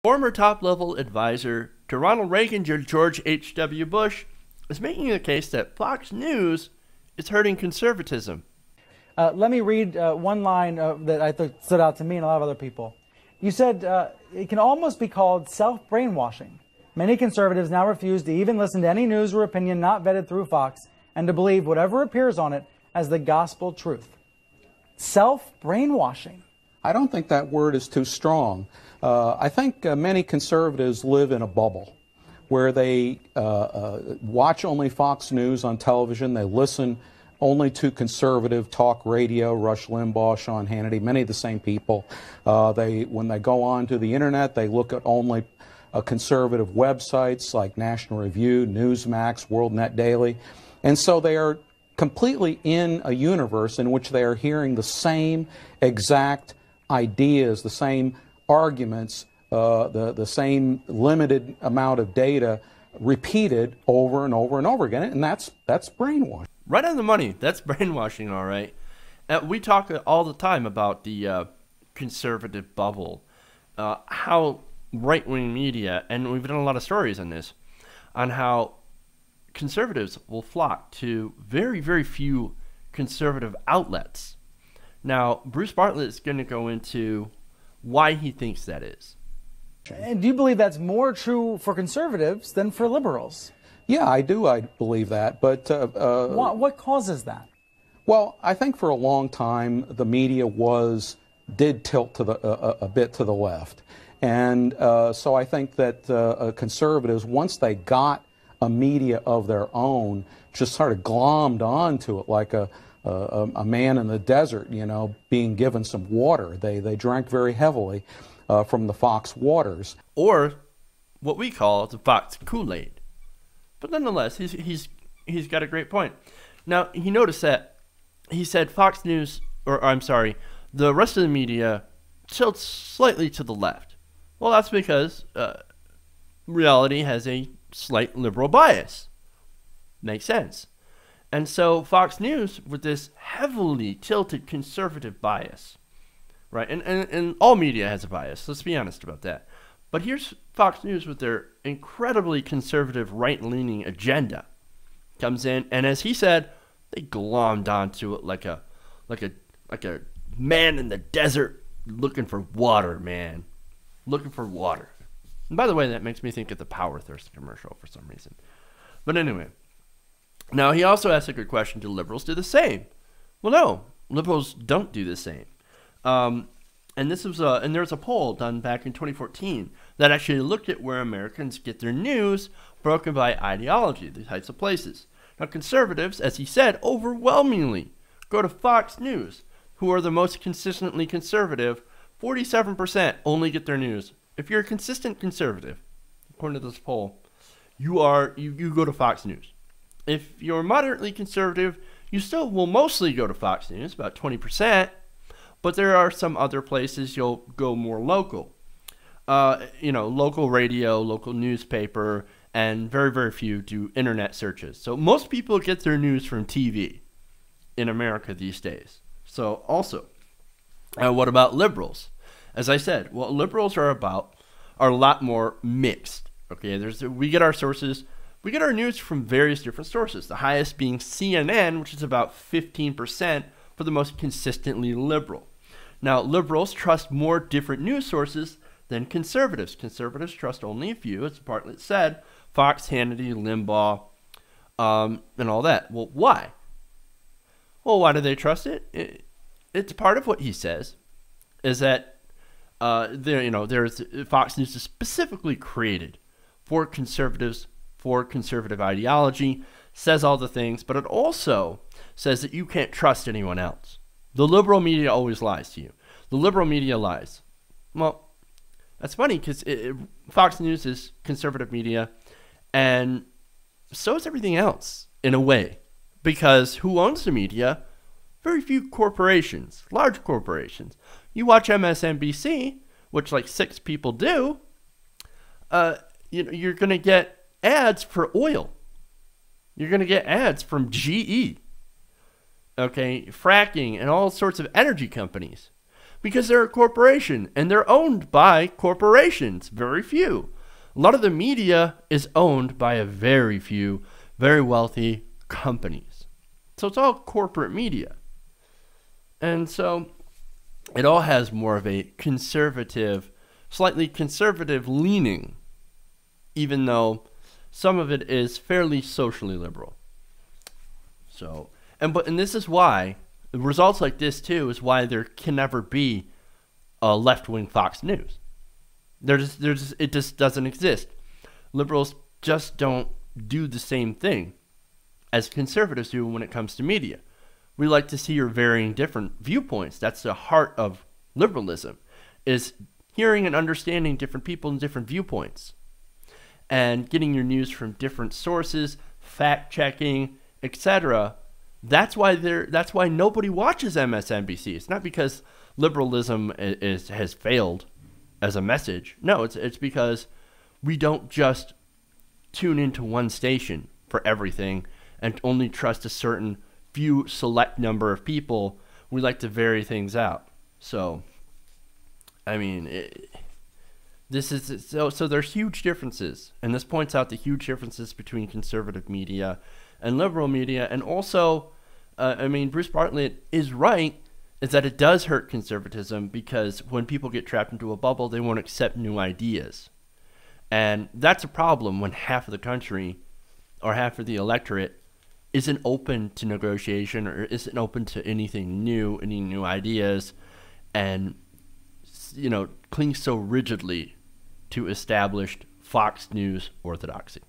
Former top-level advisor to Ronald Reagan and George H.W. Bush is making the case that Fox News is hurting conservatism. Let me read one line that I thought stood out to me and a lot of other people. You said it can almost be called self-brainwashing. Many conservatives now refuse to even listen to any news or opinion not vetted through Fox and to believe whatever appears on it as the gospel truth. Self-brainwashing. I don't think that word is too strong. I think many conservatives live in a bubble where they watch only Fox News on television, they listen only to conservative talk radio, Rush Limbaugh, Sean Hannity, many of the same people. When they go on to the internet, they look at only conservative websites like National Review, Newsmax, World Net Daily. And so they are completely in a universe in which they are hearing the same exact ideas, the same arguments, the same limited amount of data repeated over and over and over again. And that's brainwashing. Right on the money. That's brainwashing, all right. We talk all the time about the conservative bubble, how right-wing media, and we've done a lot of stories on this, on how conservatives will flock to very, very few conservative outlets. Now, Bruce Bartlett is going to go into why he thinks that is. And do you believe that's more true for conservatives than for liberals? Yeah, I do. I believe that. But what causes that? Well, I think for a long time the media did tilt to a bit to the left, and so I think that conservatives, once they got a media of their own, just sort of glommed onto it like a man in the desert, you know, being given some water. They drank very heavily from the Fox waters, or what we call the Fox Kool-Aid. But nonetheless, he's got a great point. Now, he noticed that he said Fox News, or I'm sorry, the rest of the media tilts slightly to the left. Well, that's because reality has a slight liberal bias. Makes sense. And so Fox News, with this heavily tilted conservative bias, right? And all media has a bias. Let's be honest about that. But here's Fox News with their incredibly conservative right-leaning agenda. Comes in, and as he said, they glommed onto it like a man in the desert looking for water, man. Looking for water. And by the way, that makes me think of the Power Thirst commercial for some reason. But anyway, now he also asked a good question: do liberals do the same? Well, no, liberals don't do the same. And this was and there's a poll done back in 2014 that actually looked at where Americans get their news broken by ideology, the types of places. Now, conservatives, as he said, overwhelmingly go to Fox News, who are the most consistently conservative. 47% only get their news. If you're a consistent conservative, according to this poll, you go to Fox News. If you're moderately conservative, you still will mostly go to Fox News, about 20%. But there are some other places you'll go more local. Local radio, local newspaper, and very, very few do internet searches. So most people get their news from TV in America these days. So also, what about liberals? As I said, well, liberals are a lot more mixed. Okay, we get our news from various different sources. The highest being CNN, which is about 15% for the most consistently liberal. Now, liberals trust more different news sources than conservatives. Conservatives trust only a few, as Bartlett said: Fox, Hannity, Limbaugh, and all that. Well, why? Well, why do they trust it? It's part of what he says is that there's Fox News is specifically created for conservatives, for conservative ideology, says all the things, but it also says that you can't trust anyone else. The liberal media always lies to you. The liberal media lies. Well, that's funny because Fox News is conservative media, and so is everything else in a way. Because who owns the media? Very few corporations, large corporations. You watch MSNBC, which like 6 people do, you're going to get ads for oil. You're going to get ads from GE. Okay, fracking and all sorts of energy companies. because they're a corporation and they're owned by corporations, very few. A lot of the media is owned by a very few, very wealthy companies. So it's all corporate media. And so it all has more of a conservative, slightly conservative leaning, even though some of it is fairly socially liberal. So, and this is why, results like this too, is why there can never be a left-wing Fox News. It just doesn't exist. Liberals just don't do the same thing as conservatives do when it comes to media. We like to see your varying different viewpoints. That's the heart of liberalism, is hearing and understanding different people and different viewpoints, and getting your news from different sources, fact checking, etc. That's why nobody watches MSNBC. It's not because liberalism has failed as a message. No, it's because we don't just tune into one station for everything and only trust a certain few select number of people. We like to vary things out. So, I mean, so there's huge differences, and this points out the huge differences between conservative media and liberal media. And also, I mean, Bruce Bartlett is right, is that it does hurt conservatism, because when people get trapped into a bubble, they won't accept new ideas. And that's a problem when half of the country or half of the electorate isn't open to negotiation or isn't open to anything new, any new ideas, and, clings so rigidly to established Fox News orthodoxy.